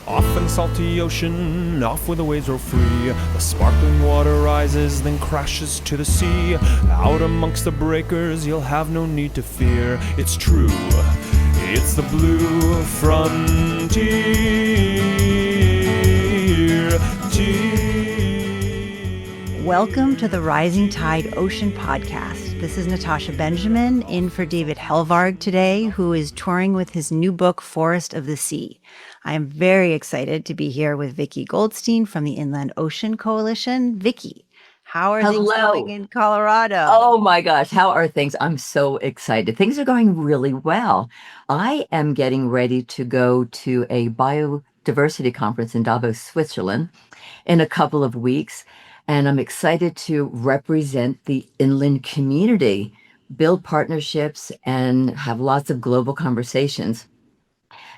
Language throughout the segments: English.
Off in salty ocean, off where the waves roll free. The sparkling water rises, then crashes to the sea. Out amongst the breakers, you'll have no need to fear. It's true, it's the blue frontier. Welcome to the Rising Tide Ocean Podcast. This is Natasha Benjamin, in for David Helvarg today, who is touring with his new book, Forest of the Sea. I am very excited to be here with Vicki Goldstein from the Inland Ocean Coalition. Vicki, how are things going in Colorado? Oh my gosh, how are things? I'm so excited. Things are going really well. I am getting ready to go to a biodiversity conference in Davos, Switzerland in a couple of weeks. And I'm excited to represent the inland community, build partnerships, and have lots of global conversations.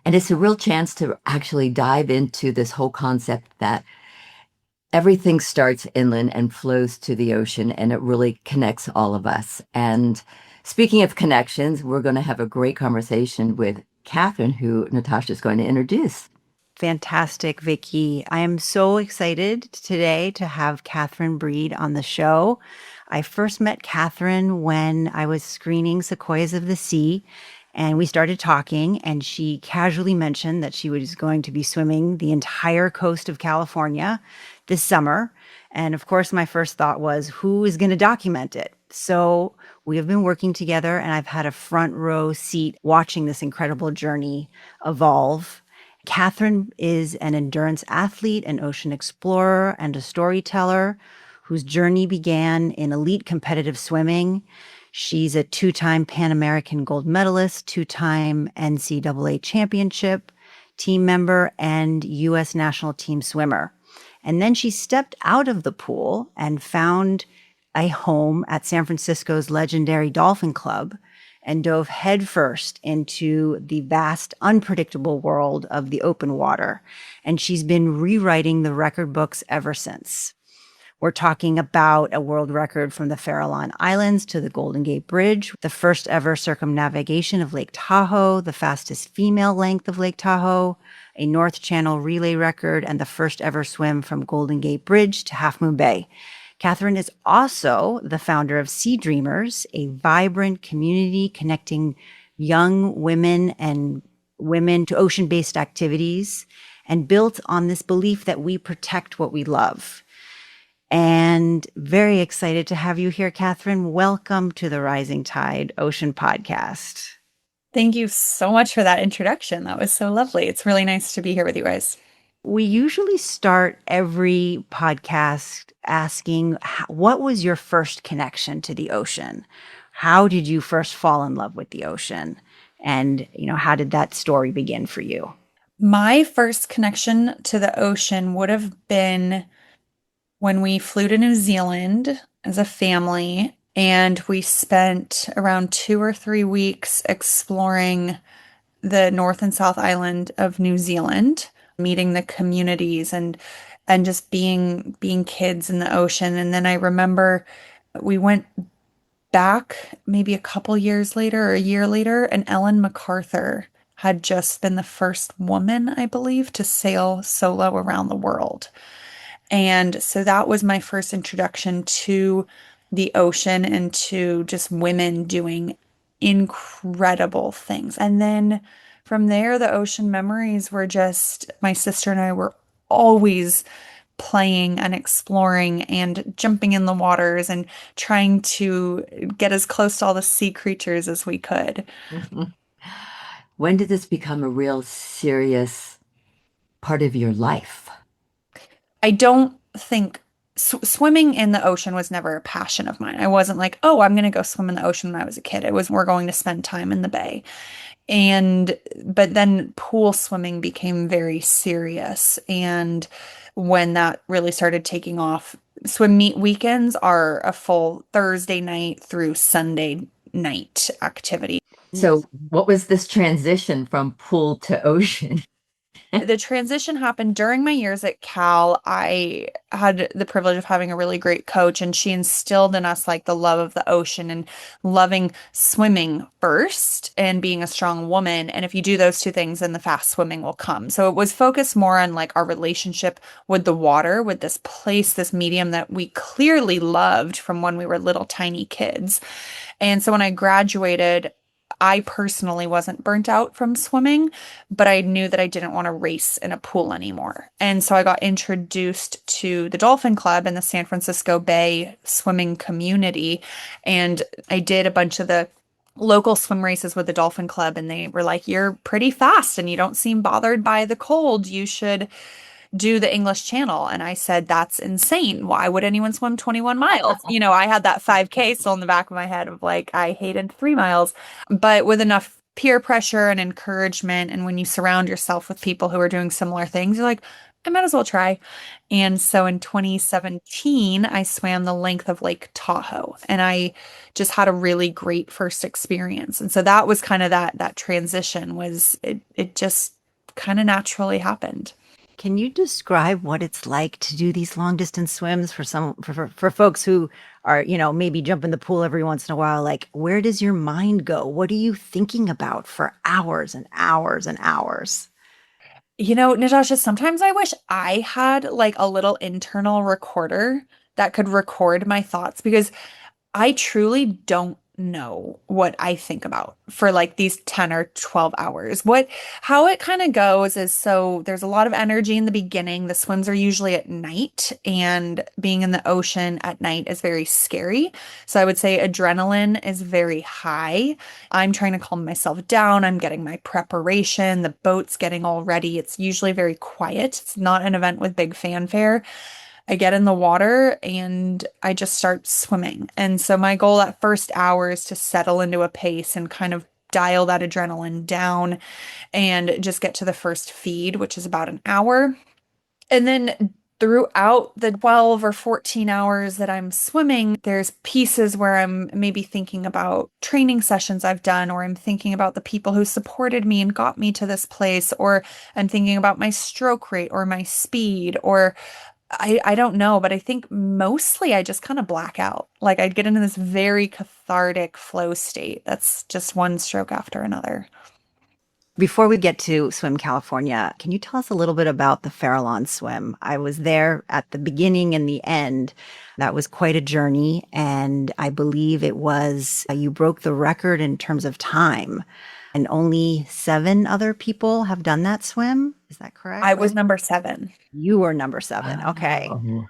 And it's a real chance to actually dive into this whole concept that everything starts inland and flows to the ocean, and it really connects all of us. And speaking of connections, we're going to have a great conversation with Catherine, who Natasha is going to introduce. Fantastic, Vicki. I am so excited today to have Catherine Breed on the show. I first met Catherine when I was screening Sequoias of the Sea, and we started talking, and she casually mentioned that she was going to be swimming the entire coast of California this summer. And of course, my first thought was, who is going to document it? So we have been working together, and I've had a front row seat watching this incredible journey evolve. Catherine is an endurance athlete, an ocean explorer, and a storyteller whose journey began in elite competitive swimming. She's a two-time Pan American gold medalist, two-time NCAA championship team member, and U.S. national team swimmer. And then she stepped out of the pool and found a home at San Francisco's legendary Dolphin Club and dove headfirst into the vast, unpredictable world of the open water. And she's been rewriting the record books ever since. We're talking about a world record from the Farallon Islands to the Golden Gate Bridge, the first ever circumnavigation of Lake Tahoe, the fastest female length of Lake Tahoe, a North Channel relay record, and the first ever swim from Golden Gate Bridge to Half Moon Bay. Catherine is also the founder of Sea Dreamers, a vibrant community connecting young women and women to ocean-based activities, and built on this belief that we protect what we love. And very excited to have you here, Catherine. Welcome to the Rising Tide Ocean Podcast. Thank you so much for that introduction. That was so lovely. It's really nice to be here with you guys. We usually start every podcast asking, what was your first connection to the ocean? How did you first fall in love with the ocean? And, how did that story begin for you? My first connection to the ocean would have been when we flew to New Zealand as a family, and we spent around 2 or 3 weeks exploring the North and South Island of New Zealand, meeting the communities and just being kids in the ocean. And then I remember we went back maybe a couple years later or a year later, and Ellen MacArthur had just been the first woman, I believe, to sail solo around the world. And so that was my first introduction to the ocean and to just women doing incredible things. And then from there, the ocean memories were just, my sister and I were always playing and exploring and jumping in the waters and trying to get as close to all the sea creatures as we could. When did this become a real serious part of your life? I don't think swimming in the ocean was never a passion of mine. I wasn't like, oh, I'm going to go swim in the ocean when I was a kid. It was, we're going to spend time in the bay. But then pool swimming became very serious. And when that really started taking off, swim meet weekends are a full Thursday night through Sunday night activity. So what was this transition from pool to ocean? The transition happened during my years at Cal. I had the privilege of having a really great coach, and she instilled in us like the love of the ocean and loving swimming first and being a strong woman. And if you do those two things, then the fast swimming will come. So it was focused more on like our relationship with the water, with this place, this medium that we clearly loved from when we were little tiny kids. And so when I graduated, I personally wasn't burnt out from swimming, but I knew that I didn't want to race in a pool anymore. And so I got introduced to the Dolphin Club in the San Francisco Bay swimming community. And I did a bunch of the local swim races with the Dolphin Club, and they were like, "You're pretty fast and you don't seem bothered by the cold. You should do the English Channel." And I said, "That's insane. Why would anyone swim 21 miles?" I had that 5K still in the back of my head of like, I hated 3 miles. But with enough peer pressure and encouragement, and when you surround yourself with people who are doing similar things, you're like, I might as well try. And so in 2017, I swam the length of Lake Tahoe, and I just had a really great first experience. And so that was kind of that transition was it just kind of naturally happened. Can you describe what it's like to do these long distance swims for folks who are, maybe jump in the pool every once in a while? Like, where does your mind go? What are you thinking about for hours and hours and hours? Natasha, sometimes I wish I had like a little internal recorder that could record my thoughts, because I truly don't know what I think about for like these 10 or 12 hours. How it kind of goes is, so there's a lot of energy in the beginning. The swims are usually at night, and being in the ocean at night is very scary. So I would say adrenaline is very high. I'm trying to calm myself down. I'm getting my preparation. The boat's getting all ready. It's usually very quiet. It's not an event with big fanfare. I get in the water and I just start swimming. And so my goal that first hour is to settle into a pace and kind of dial that adrenaline down and just get to the first feed, which is about an hour. And then throughout the 12 or 14 hours that I'm swimming, there's pieces where I'm maybe thinking about training sessions I've done, or I'm thinking about the people who supported me and got me to this place, or I'm thinking about my stroke rate or my speed, or I don't know, but I think mostly I just kind of black out. Like I'd get into this very cathartic flow state. That's just one stroke after another. Before we get to Swim California, can you tell us a little bit about the Farallon swim? I was there at the beginning and the end. That was quite a journey. And I believe it was, you broke the record in terms of time. And only 7 other people have done that swim. Is that correct? I was number 7. You were number 7. Okay. Oh.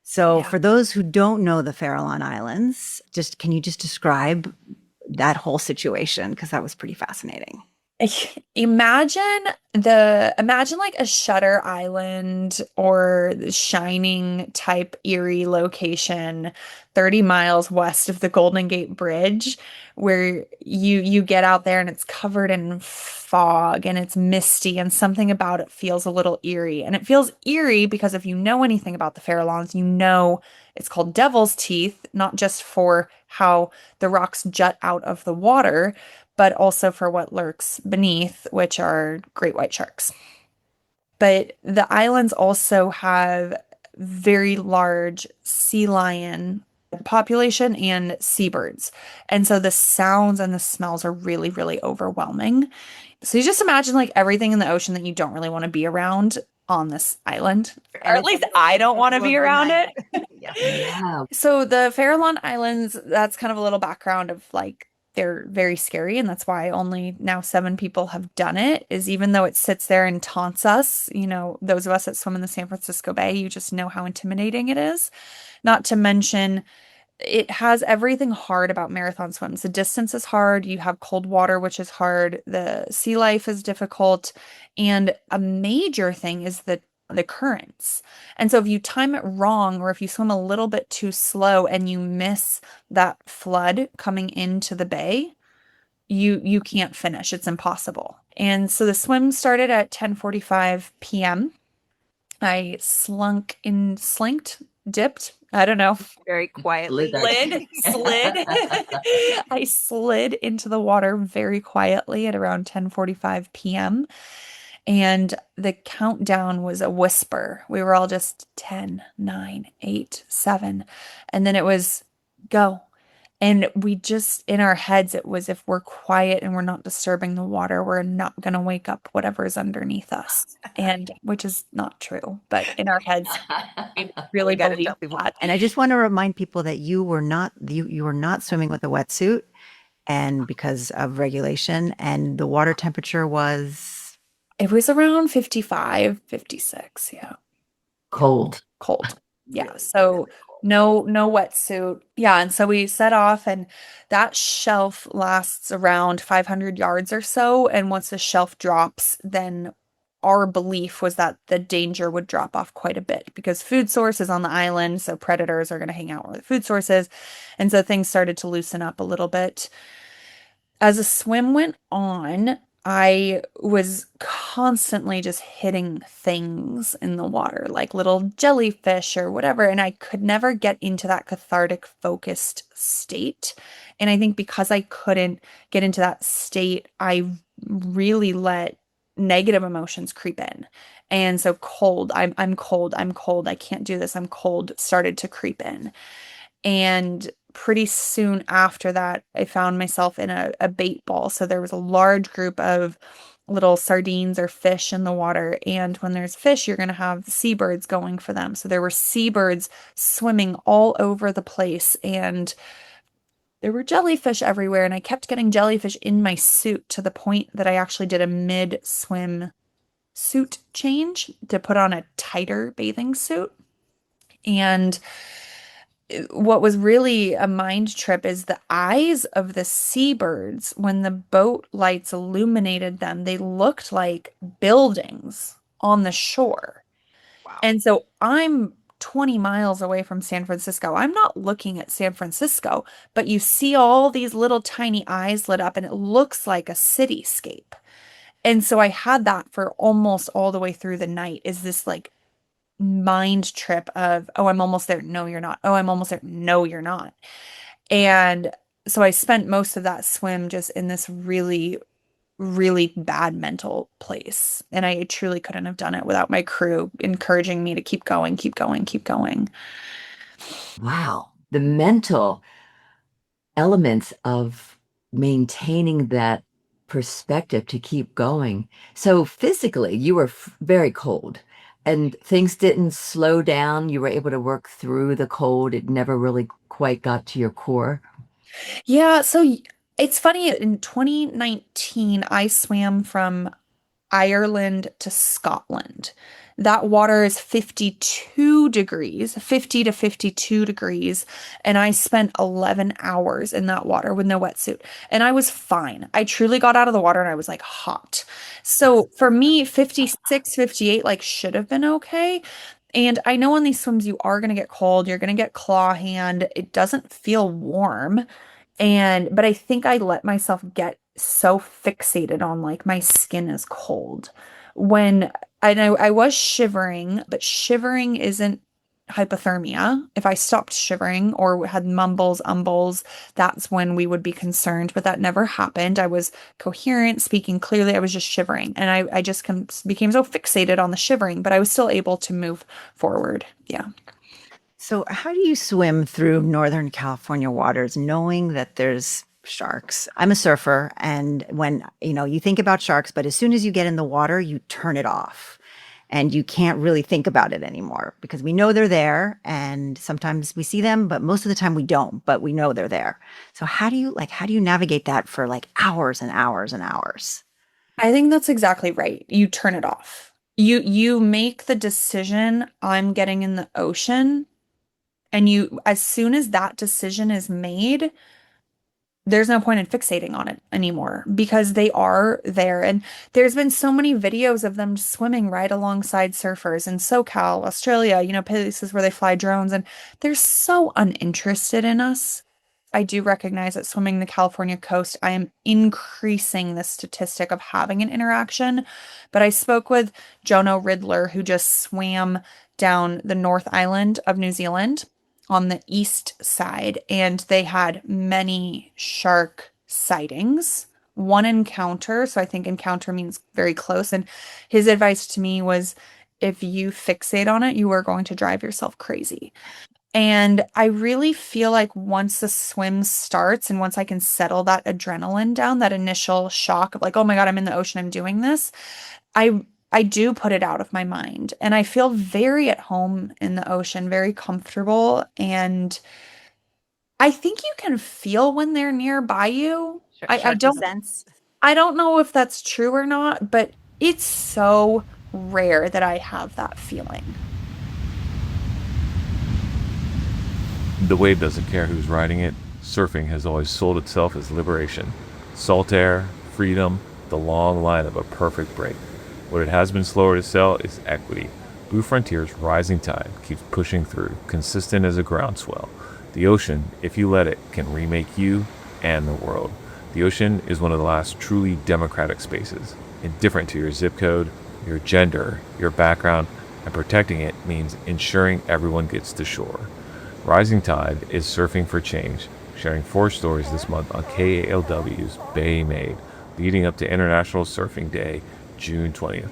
So Yeah. for those who don't know the Farallon Islands, can you just describe that whole situation? Because that was pretty fascinating. Imagine like a Shutter Island or the Shining type eerie location 30 miles west of the Golden Gate Bridge, where you get out there and it's covered in fog and it's misty, and something about it feels a little eerie. And it feels eerie because if you know anything about the Farallons, you know it's called Devil's Teeth, not just for how the rocks jut out of the water, but also for what lurks beneath, which are great white sharks. But the islands also have very large sea lion population and seabirds. And so the sounds and the smells are really, really overwhelming. So you just imagine like everything in the ocean that you don't really want to be around on this island. Or at least I don't want to be around it. Yeah. So the Farallon Islands, that's kind of a little background of like, they're very scary, and that's why only now 7 people have done it, is even though it sits there and taunts us, those of us that swim in the San Francisco Bay, you just know how intimidating it is. Not to mention, it has everything hard about marathon swims. The distance is hard. You have cold water, which is hard. The sea life is difficult. And a major thing is the currents. And so if you time it wrong, or if you swim a little bit too slow and you miss that flood coming into the bay, you can't finish. It's impossible. And so the swim started at 10:45 p.m. I dipped. I don't know. Very quietly. Slid. I slid into the water very quietly at around 10:45 p.m. And the countdown was a whisper. We were all just 10, 9, 8, 7. And then it was go. And we just, in our heads, it was if we're quiet and we're not disturbing the water, we're not going to wake up whatever is underneath us. And which is not true, but in our heads, we really We got to believe tell people. that. And I just want to remind people that you were not swimming with a wetsuit, and because of regulation, and the water temperature was It was around 55, 56. Yeah. Cold. Cold. Yeah. Really, So really cold. no wetsuit. Yeah. And so we set off, and that shelf lasts around 500 yards or so. And once the shelf drops, then our belief was that the danger would drop off quite a bit because food source is on the island. So predators are going to hang out where the food source is. And so things started to loosen up a little bit. As the swim went on, I was constantly just hitting things in the water, like little jellyfish or whatever, and I could never get into that cathartic, focused state. And I think because I couldn't get into that state, I really let negative emotions creep in. And so cold, I'm cold, I'm cold, I can't do this, I'm cold started to creep in. And pretty soon after that, I found myself in a bait ball. So there was a large group of little sardines or fish in the water. And when there's fish, you're going to have seabirds going for them. So there were seabirds swimming all over the place. And there were jellyfish everywhere. And I kept getting jellyfish in my suit to the point that I actually did a mid-swim suit change to put on a tighter bathing suit. And what was really a mind trip is the eyes of the seabirds when the boat lights illuminated them, they looked like buildings on the shore. wow. And so I'm 20 miles away from San Francisco. I'm not looking at San Francisco, but you see all these little tiny eyes lit up and it looks like a cityscape. And so I had that for almost all the way through the night is this like mind trip of, oh, I'm almost there. No, you're not. Oh, I'm almost there. No, you're not. And so I spent most of that swim just in this really, really bad mental place. And I truly couldn't have done it without my crew encouraging me to keep going, keep going, keep going. Wow. The mental elements of maintaining that perspective to keep going. So physically, you were very cold and things didn't slow down. You were able to work through the cold. It never really quite got to your core. Yeah, so it's funny. In 2019, I swam from Ireland to Scotland. That water is 52 degrees, 50 to 52 degrees, and I spent 11 hours in that water with no wetsuit, and I was fine. I truly got out of the water and I was like hot. So for me, 56, 58 like should have been okay. And I know on these swims you are going to get cold, you're going to get claw hand. It doesn't feel warm. And but I think I let myself get so fixated on like my skin is cold when I know I was shivering, but shivering isn't hypothermia. If I stopped shivering or had mumbles, umbles, that's when we would be concerned, but that never happened. I was coherent, speaking clearly. I was just shivering. And I just became so fixated on the shivering, but I was still able to move forward. Yeah. So, how do you swim through Northern California waters knowing that there's sharks? I'm a surfer, and when you think about sharks, but as soon as you get in the water, you turn it off and you can't really think about it anymore because we know they're there and sometimes we see them, but most of the time we don't, but we know they're there. So, how do you navigate that for like hours and hours and hours? I think that's exactly right. You turn it off. You make the decision, I'm getting in the ocean. And as soon as that decision is made, there's no point in fixating on it anymore because they are there. And there's been so many videos of them swimming right alongside surfers in SoCal, Australia, places where they fly drones, and they're so uninterested in us. I do recognize that swimming the California coast, I am increasing the statistic of having an interaction. But I spoke with Jono Riddler, who just swam down the North Island of New Zealand on the east side, and they had many shark sightings one encounter. So I think encounter means very close. And his advice to me was if you fixate on it, you are going to drive yourself crazy. And I really feel like once the swim starts and once I can settle that adrenaline down, that initial shock of like, oh my God, I'm in the ocean, I'm doing this, I do put it out of my mind. And I feel very at home in the ocean, very comfortable. And I think you can feel when they're nearby you. I Sharpie don't sense. I don't know if that's true or not, but it's so rare that I have that feeling. The wave doesn't care who's riding it. Surfing has always sold itself as liberation. Salt air, freedom, the long line of a perfect break. What it has been slower to sell is equity. Blue Frontier's rising tide keeps pushing through, consistent as a groundswell. The ocean, if you let it, can remake you and the world. The ocean is one of the last truly democratic spaces, indifferent to your zip code, your gender, your background, and protecting it means ensuring everyone gets to shore. Rising Tide is surfing for change, sharing 4 stories this month on KALW's Bay Made, leading up to International Surfing Day, June 20th.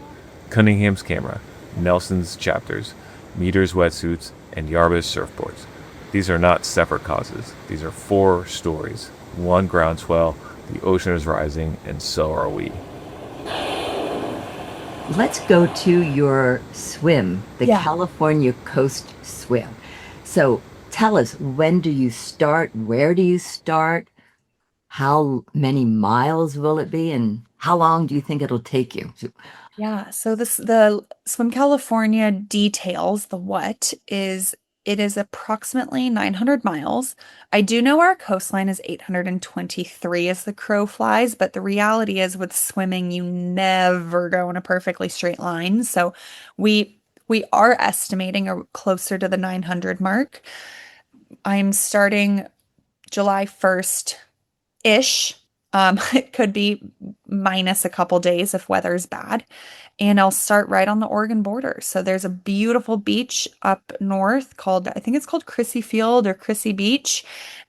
Cunningham's camera, Nelson's chapters, Meter's wetsuits, and Yarba's surfboards. These are not separate causes. These are 4 stories. One groundswell, the ocean is rising, and so are we. Let's go to your swim, the Yeah. California Coast Swim. So tell us, when do you start? Where do you start? How many miles will it be? And how long do you think it'll take you? Yeah, so the Swim California details the what is it is approximately 900 miles. I do know our coastline is 823 as the crow flies, but the reality is with swimming, you never go in a perfectly straight line. So we are estimating closer to the 900 mark. I'm starting July 1st ish. It could be minus a couple days if weather's bad. And I'll start right on the Oregon border. So there's a beautiful beach up north called, I think it's called Crissy Field or Crissy Beach.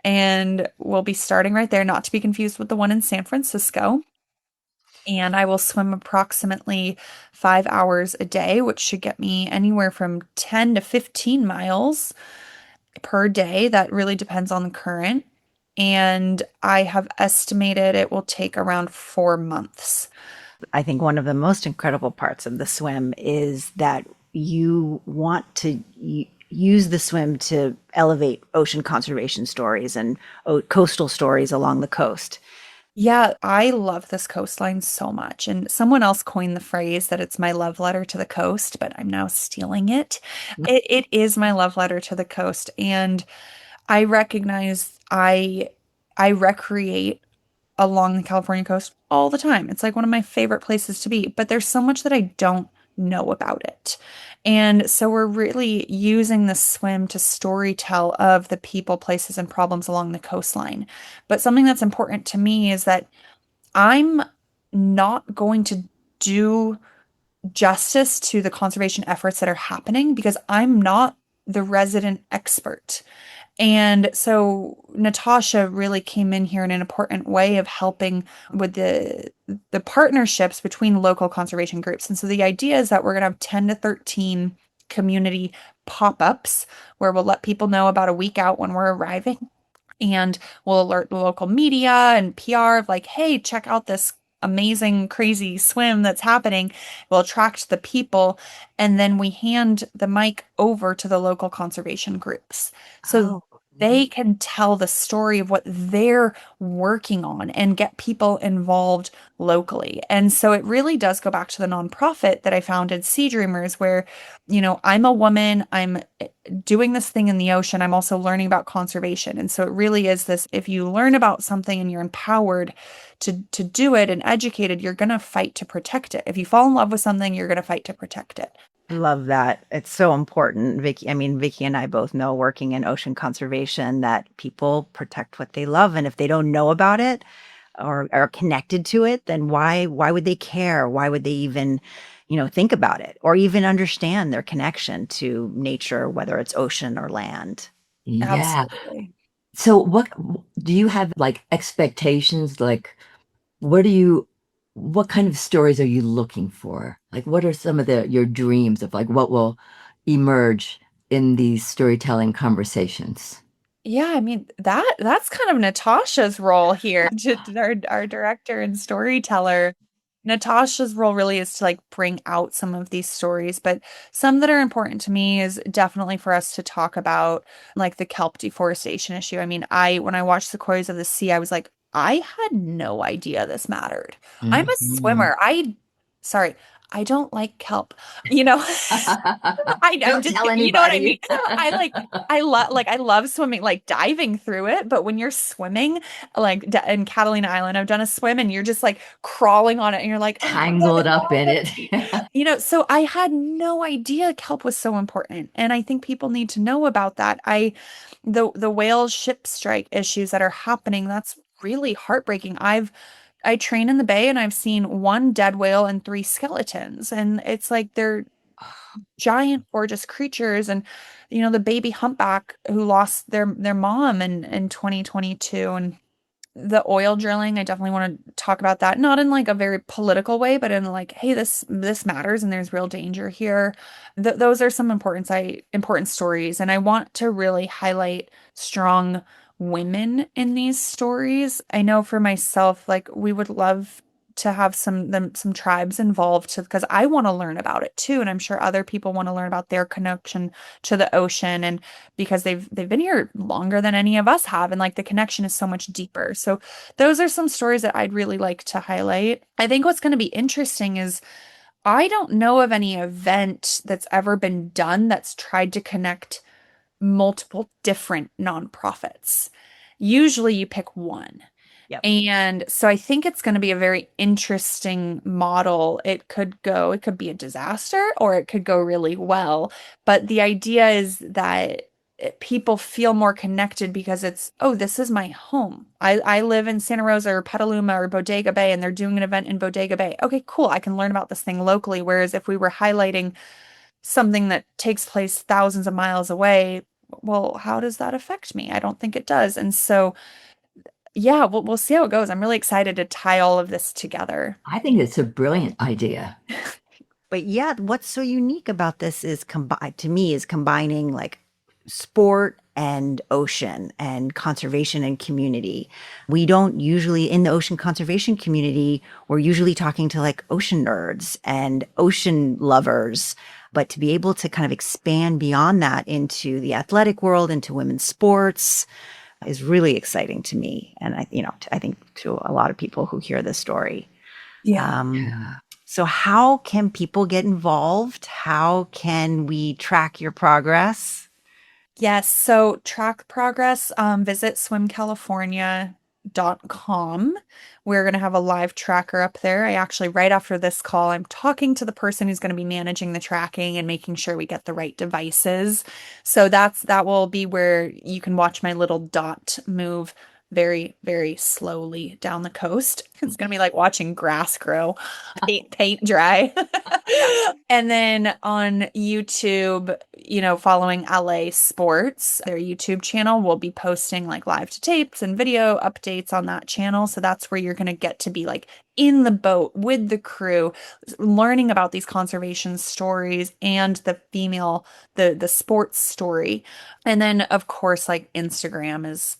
And we'll be starting right there, not to be confused with the one in San Francisco. And I will swim approximately 5 hours a day, which should get me anywhere from 10 to 15 miles per day. That really depends on the current. And I have estimated it will take around 4 months. I think one of the most incredible parts of the swim is that you want to use the swim to elevate ocean conservation stories and coastal stories along the coast. Yeah, I love this coastline so much. And someone else coined the phrase that it's my love letter to the coast, but I'm now stealing it. It is my love letter to the coast. And I recognize I recreate along the California coast all the time. It's like one of my favorite places to be, but there's so much that I don't know about it. And so we're really using the swim to storytell of the people, places, and problems along the coastline. But something that's important to me is that I'm not going to do justice to the conservation efforts that are happening because I'm not the resident expert. And so Natasha really came in here in an important way of helping with the partnerships between local conservation groups. And so the idea is that we're going to have 10 to 13 community pop-ups where we'll let people know about a week out when we're arriving. And we'll alert the local media and PR of like, hey, check out this amazing, crazy swim that's happening. We'll attract the people. And then we hand the mic over to the local conservation groups. So they can tell the story of what they're working on and get people involved locally. And so it really does go back to the nonprofit that I founded, Sea Dreamers, where, I'm a woman, I'm doing this thing in the ocean, I'm also learning about conservation. And so it really is this, if you learn about something and you're empowered to do it and educated, you're going to fight to protect it. If you fall in love with something, you're going to fight to protect it. Love that. It's so important, Vicki. I mean, Vicki and I both know working in ocean conservation that people protect what they love. And if they don't know about it or are connected to it, then why would they care? Why would they even, think about it or even understand their connection to nature, whether it's ocean or land? Yeah. Absolutely. So what do you have like expectations? Like what do you, what kind of stories are you looking for? Like, what are some of your dreams of like what will emerge in these storytelling conversations? Yeah, I mean that's kind of Natasha's role here, our director and storyteller. Natasha's role really is to like bring out some of these stories, but some that are important to me is definitely for us to talk about like the kelp deforestation issue. I mean, I when I watched Sequoias of the Sea, I was like, I had no idea this mattered. I'm a Mhm. swimmer. Sorry, I don't like kelp. You know, I'm Don't just tell you know what I mean? anybody. I love swimming, like diving through it, but when you're swimming, like in Catalina Island, I've done a swim and you're just like crawling on it and you're like, oh my God, Tangled up in it. so I had no idea kelp was so important. And I think people need to know about that. The whale ship strike issues that are happening, that's really heartbreaking. I train in the bay and I've seen one dead whale and three skeletons. And it's like they're giant, gorgeous creatures. And, the baby humpback who lost their mom in 2022. And the oil drilling, I definitely want to talk about that, not in like a very political way, but in like, hey, this matters and there's real danger here. Those are some important stories, and I want to really highlight strong women in these stories. I know for myself, like we would love to have some tribes involved because I want to learn about it too, and I'm sure other people want to learn about their connection to the ocean, and because they've been here longer than any of us have, and like the connection is so much deeper. So those are some stories that I'd really like to highlight. I think what's going to be interesting is I don't know of any event that's ever been done that's tried to connect multiple different nonprofits. Usually you pick one. Yep. And so I think it's going to be a very interesting model. It could be a disaster or it could go really well. But the idea is that people feel more connected because it's, oh, this is my home. I live in Santa Rosa or Petaluma or Bodega Bay and they're doing an event in Bodega Bay. Okay, cool. I can learn about this thing locally. Whereas if we were highlighting something that takes place thousands of miles away, well, how does that affect me? I don't think it does. And so yeah, we'll see how it goes. I'm really excited to tie all of this together. I think it's a brilliant idea. But yeah, what's so unique about this is to me is combining like sport and ocean and conservation and community. We don't usually in the ocean conservation community, we're usually talking to like ocean nerds and ocean lovers. But to be able to kind of expand beyond that into the athletic world, into women's sports is really exciting to me. And I think to a lot of people who hear this story. Yeah. Um, Yeah. so how can people get involved? How can we track your progress? Yes. So track progress, visit swimcalifornia.com. We're going to have a live tracker up there. I actually, right after this call, I'm talking to the person who's going to be managing the tracking and making sure we get the right devices. So that will be where you can watch my little dot move very, very slowly down the coast. It's going to be like watching grass grow, paint dry. And then on YouTube, following LA Sports, their YouTube channel will be posting like live to tapes and video updates on that channel. So that's where you're going to get to be like in the boat with the crew, learning about these conservation stories and the sports story. And then of course, like Instagram is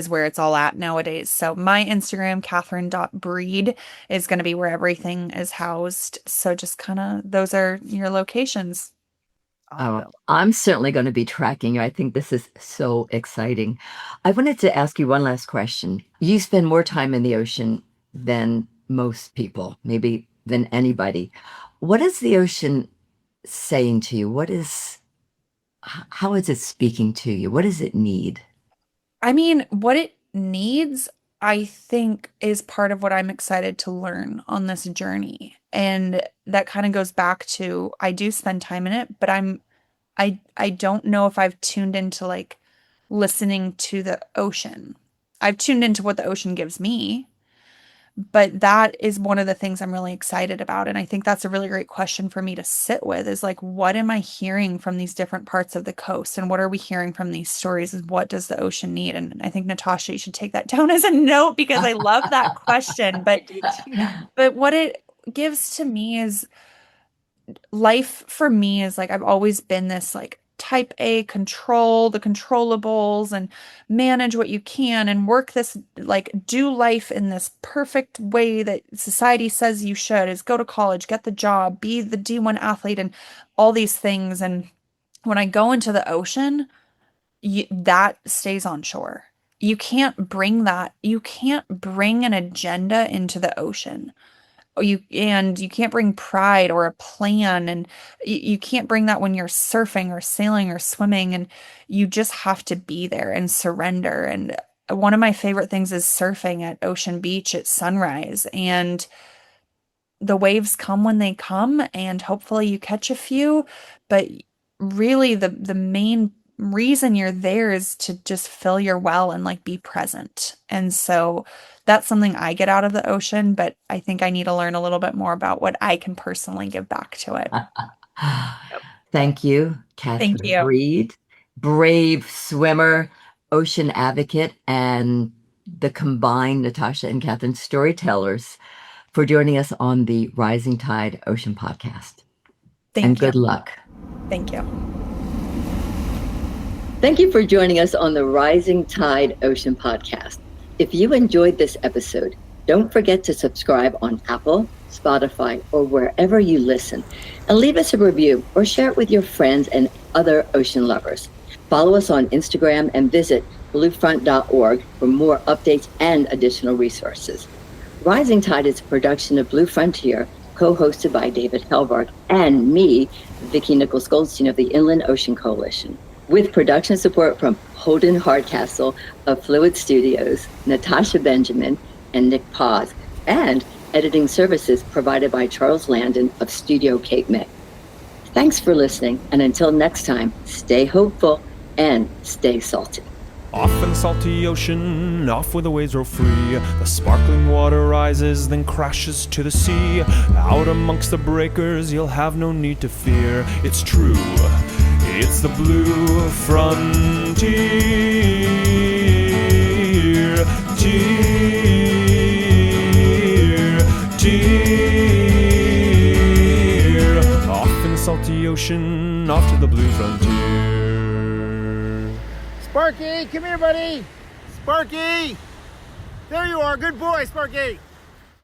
where it's all at nowadays. So my Instagram, Catherine.breed, is going to be where everything is housed. So just kind of those are your locations. Oh, Awesome. I'm certainly going to be tracking you. I think this is so exciting. I wanted to ask you one last question. You spend more time in the ocean than most people, maybe than anybody. What is the ocean saying to you? How is it speaking to you? What does it need? I mean, what it needs, I think, is part of what I'm excited to learn on this journey. And that kind of goes back to I do spend time in it, but I don't know if I've tuned into like listening to the ocean. I've tuned into what the ocean gives me, But that is one of the things I'm really excited about. And I think that's a really great question for me to sit with is like, what am I hearing from these different parts of the coast? And what are we hearing from these stories? Is what does the ocean need? And I think, Natasha, you should take that down as a note because I love that question. But what it gives to me is life for me is like I've always been this like type A, control the controllables and manage what you can and work this, like do life in this perfect way that society says you should, is go to college, get the job, be the D1 athlete and all these things. And when I go into the ocean, that stays on shore. You can't bring an agenda into the ocean. You can't bring pride or a plan, and you can't bring that when you're surfing or sailing or swimming, and you just have to be there and surrender. And one of my favorite things is surfing at Ocean Beach at sunrise, and the waves come when they come, and hopefully you catch a few, but really the main reason you're there is to just fill your well and like be present. And so that's something I get out of the ocean, but I think I need to learn a little bit more about what I can personally give back to it. Thank you, Thank Catherine you. Breed, brave swimmer, ocean advocate, and the combined Natasha and Catherine storytellers for joining us on the Rising Tide Ocean podcast. Thank you. Good luck. Thank you. Thank you for joining us on the Rising Tide Ocean podcast. If you enjoyed this episode, don't forget to subscribe on Apple, Spotify, or wherever you listen, and leave us a review or share it with your friends and other ocean lovers. Follow us on Instagram and visit bluefront.org for more updates and additional resources. Rising Tide is a production of Blue Frontier, co-hosted by David Helvark and me, Vicki Nichols Goldstein of the Inland Ocean Coalition, with production support from Holden Hardcastle of Fluid Studios, Natasha Benjamin, and Nick Paz, and editing services provided by Charles Landon of Studio Cape May. Thanks for listening, and until next time, stay hopeful and stay salty. Off in the salty ocean, off where the waves roll free. The sparkling water rises, then crashes to the sea. Out amongst the breakers, you'll have no need to fear. It's true, it's the blue frontier. Off in the salty ocean, off to the blue frontier. Sparky, come here, buddy. Sparky! There you are. Good boy, Sparky.